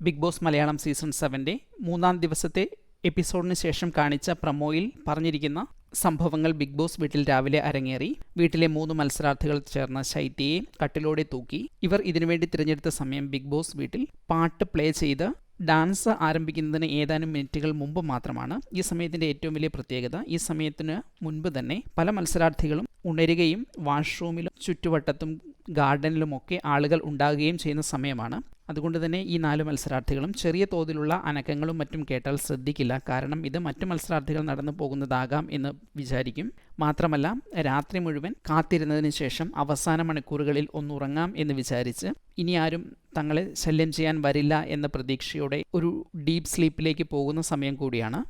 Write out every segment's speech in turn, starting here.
Big boss Malayalam season 7 മൂന്നാം ദിവസത്തെ എപ്പിസോഡിന് ശേഷം കാണിച്ച പ്രമോയിൽ പറഞ്ഞിരിക്കുന്ന സംഭവങ്ങൾ ബിഗ് ബോസ് വീട്ടിൽ രാവിലെ അരങ്ങേറി. വീട്ടിലെ 3 മത്സരാർത്ഥികൾ ചേർന്ന ശൈത്യയെ കട്ടിലോടെ തൂക്കി. ഇവർ ഇതിനുവേണ്ടി തിരഞ്ഞെടുത്ത സമയം ബിഗ് ബോസ് വീട്ടിൽ പാട്ട് പ്ലേ ചെയ്ത് ഡാൻസ് ആരംഭിക്കുന്നതിന് ഏതാനും മിനിറ്റുകൾ മുമ്പ് മാത്രമാണ്. ഈ സമയത്തിൻ്റെ ഏറ്റവും വലിയ പ്രത്യേകത, ഈ സമയത്തിന് മുൻപ് തന്നെ പല മത്സരാർത്ഥികളും ഉണരുകയും വാഷ്റൂമിലും ചുറ്റുവട്ടത്തും ഗാർഡനിലുമൊക്കെ ആളുകൾ ഉണ്ടാകുകയും ചെയ്യുന്ന സമയമാണ്. അതുകൊണ്ട് തന്നെ ഈ 4 മത്സരാർത്ഥികളും ചെറിയ തോതിലുള്ള അനക്കങ്ങളും മറ്റും കേട്ടാൽ ശ്രദ്ധിക്കില്ല. കാരണം ഇത് മറ്റു മത്സരാർത്ഥികൾ നടന്നു പോകുന്നതാകാം എന്ന് വിചാരിക്കും. മാത്രമല്ല, രാത്രി മുഴുവൻ കാത്തിരുന്നതിന് ശേഷം അവസാന മണിക്കൂറുകളിൽ ഒന്നുറങ്ങാം എന്ന് വിചാരിച്ച് ഇനി ആരും തങ്ങളെ ശല്യം ചെയ്യാൻ വരില്ല എന്ന പ്രതീക്ഷയോടെ ഒരു ഡീപ്പ് സ്ലീപ്പിലേക്ക് പോകുന്ന സമയം കൂടിയാണ്.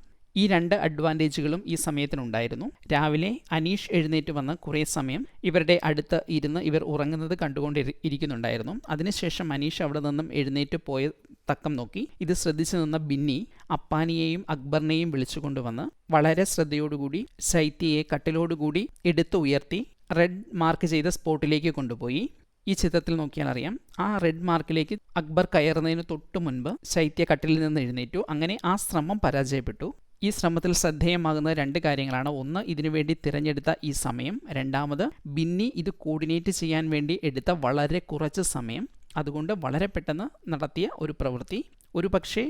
ഈ 2 അഡ്വാൻറ്റേജുകളും ഈ സമയത്തിനുണ്ടായിരുന്നു. രാവിലെ അനീഷ് എഴുന്നേറ്റ് വന്ന് കുറേ സമയം ഇവരുടെ അടുത്ത് ഇരുന്ന് ഇവർ ഉറങ്ങുന്നത് കണ്ടുകൊണ്ടിരിക്കുന്നുണ്ടായിരുന്നു. അതിനുശേഷം അനീഷ് അവിടെ നിന്നും എഴുന്നേറ്റ് പോയ തക്കം നോക്കി ഇത് ശ്രദ്ധിച്ചു നിന്ന ബിന്നി അപ്പാനിയെയും അക്ബറിനെയും വിളിച്ചുകൊണ്ടുവന്ന് വളരെ ശ്രദ്ധയോടുകൂടി ശൈത്യയെ കട്ടിലോടുകൂടി എടുത്ത് ഉയർത്തി റെഡ് മാർക്ക് ചെയ്ത സ്പോട്ടിലേക്ക് കൊണ്ടുപോയി. ഈ ചിത്രത്തിൽ നോക്കിയാൽ അറിയാം, ആ റെഡ് മാർക്കിലേക്ക് അക്ബർ കയറുന്നതിന് തൊട്ടു മുൻപ് ശൈത്യ കട്ടിലിൽ നിന്ന് എഴുന്നേറ്റു. അങ്ങനെ ആ ശ്രമം പരാജയപ്പെട്ടു. ഈ ശ്രമത്തിൽ ശ്രദ്ധേയമാകുന്ന 2 കാര്യങ്ങളാണ്. ഒന്ന്, ഇതിനുവേണ്ടി തിരഞ്ഞെടുത്ത ഈ സമയം. രണ്ടാമത്, ബിന്നി ഇത് കോർഡിനേറ്റ് ചെയ്യാൻ വേണ്ടി എടുത്ത വളരെ കുറച്ച് സമയം. അതുകൊണ്ട് വളരെ പെട്ടെന്ന് നടത്തിയ ഒരു പ്രവൃത്തി. ഒരു പക്ഷേ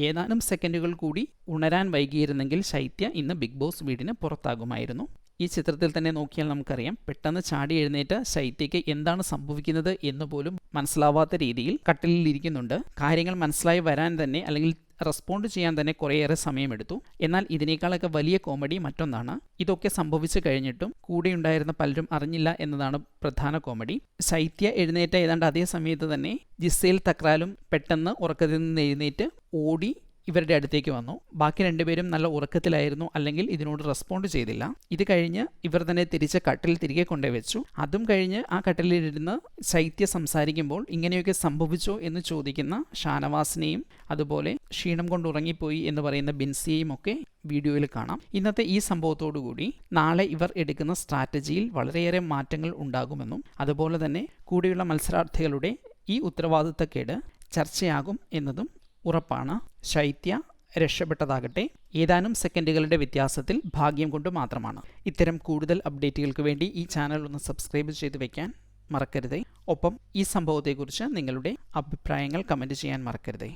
ഏതാനും സെക്കൻഡുകൾ കൂടി ഉണരാൻ വൈകിയിരുന്നെങ്കിൽ ശൈത്യ ഇന്ന് ബിഗ് ബോസ് വീടിന് പുറത്താകുമായിരുന്നു. ഈ ചിത്രത്തിൽ തന്നെ നോക്കിയാൽ നമുക്കറിയാം, പെട്ടെന്ന് ചാടി എഴുന്നേറ്റ ശൈത്യയ്ക്ക് എന്താണ് സംഭവിക്കുന്നത് എന്ന് പോലും മനസ്സിലാവാത്ത രീതിയിൽ കട്ടിലിൽ ഇരിക്കുന്നുണ്ട്. കാര്യങ്ങൾ മനസ്സിലായി വരാൻ തന്നെ, അല്ലെങ്കിൽ റെസ്പോണ്ട് ചെയ്യാൻ തന്നെ കുറേയേറെ സമയമെടുത്തു. എന്നാൽ ഇതിനേക്കാളൊക്കെ വലിയ കോമഡി മറ്റൊന്നാണ്. ഇതൊക്കെ സംഭവിച്ചു കഴിഞ്ഞിട്ടും കൂടെയുണ്ടായിരുന്ന പലരും അറിഞ്ഞില്ല എന്നതാണ് പ്രധാന കോമഡി. ശൈത്യ എഴുന്നേറ്റ ഏതാണ്ട് അതേ സമയത്ത് തന്നെ ജിസേൽ തക്രാലും പെട്ടെന്ന് ഉറക്കത്തിൽ നിന്ന് എഴുന്നേറ്റ് ഓടി ഇവരുടെ അടുത്തേക്ക് വന്നു. ബാക്കി 2 പേരും നല്ല ഉറക്കത്തിലായിരുന്നു, അല്ലെങ്കിൽ ഇതിനോട് റെസ്പോണ്ട് ചെയ്തില്ല. ഇത് കഴിഞ്ഞ് ഇവർ തന്നെ തിരിച്ച് കട്ടിൽ തിരികെ കൊണ്ടുവച്ചു. അതും കഴിഞ്ഞ് ആ കട്ടിലിരുന്ന് ശൈത്യ സംസാരിക്കുമ്പോൾ ഇങ്ങനെയൊക്കെ സംഭവിച്ചോ എന്ന് ചോദിക്കുന്ന ഷാനവാസിനെയും അതുപോലെ ക്ഷീണം കൊണ്ട് ഉറങ്ങിപ്പോയി എന്ന് പറയുന്ന ബിൻസിയെയും ഒക്കെ വീഡിയോയിൽ കാണാം. ഇന്നത്തെ ഈ സംഭവത്തോടുകൂടി നാളെ ഇവർ എടുക്കുന്ന സ്ട്രാറ്റജിയിൽ വളരെയേറെ മാറ്റങ്ങൾ ഉണ്ടാകുമെന്നും അതുപോലെ തന്നെ കൂടെയുള്ള മത്സരാർത്ഥികളുടെ ഈ ഉത്തരവാദിത്തക്കേട് ചർച്ചയാകും എന്നതും ഉറപ്പാണ്. ശൈത്യ രക്ഷപ്പെട്ടതാകട്ടെ ഏതാനും സെക്കൻഡുകളുടെ വ്യത്യാസത്തിൽ ഭാഗ്യം കൊണ്ട് മാത്രമാണ്. ഇത്തരം കൂടുതൽ അപ്ഡേറ്റുകൾക്ക് വേണ്ടി ഈ ചാനൽ ഒന്ന് സബ്സ്ക്രൈബ് ചെയ്ത് വയ്ക്കാൻ മറക്കരുതേ. ഒപ്പം ഈ സംഭവത്തെക്കുറിച്ച് നിങ്ങളുടെ അഭിപ്രായങ്ങൾ കമൻറ്റ് ചെയ്യാൻ മറക്കരുതേ.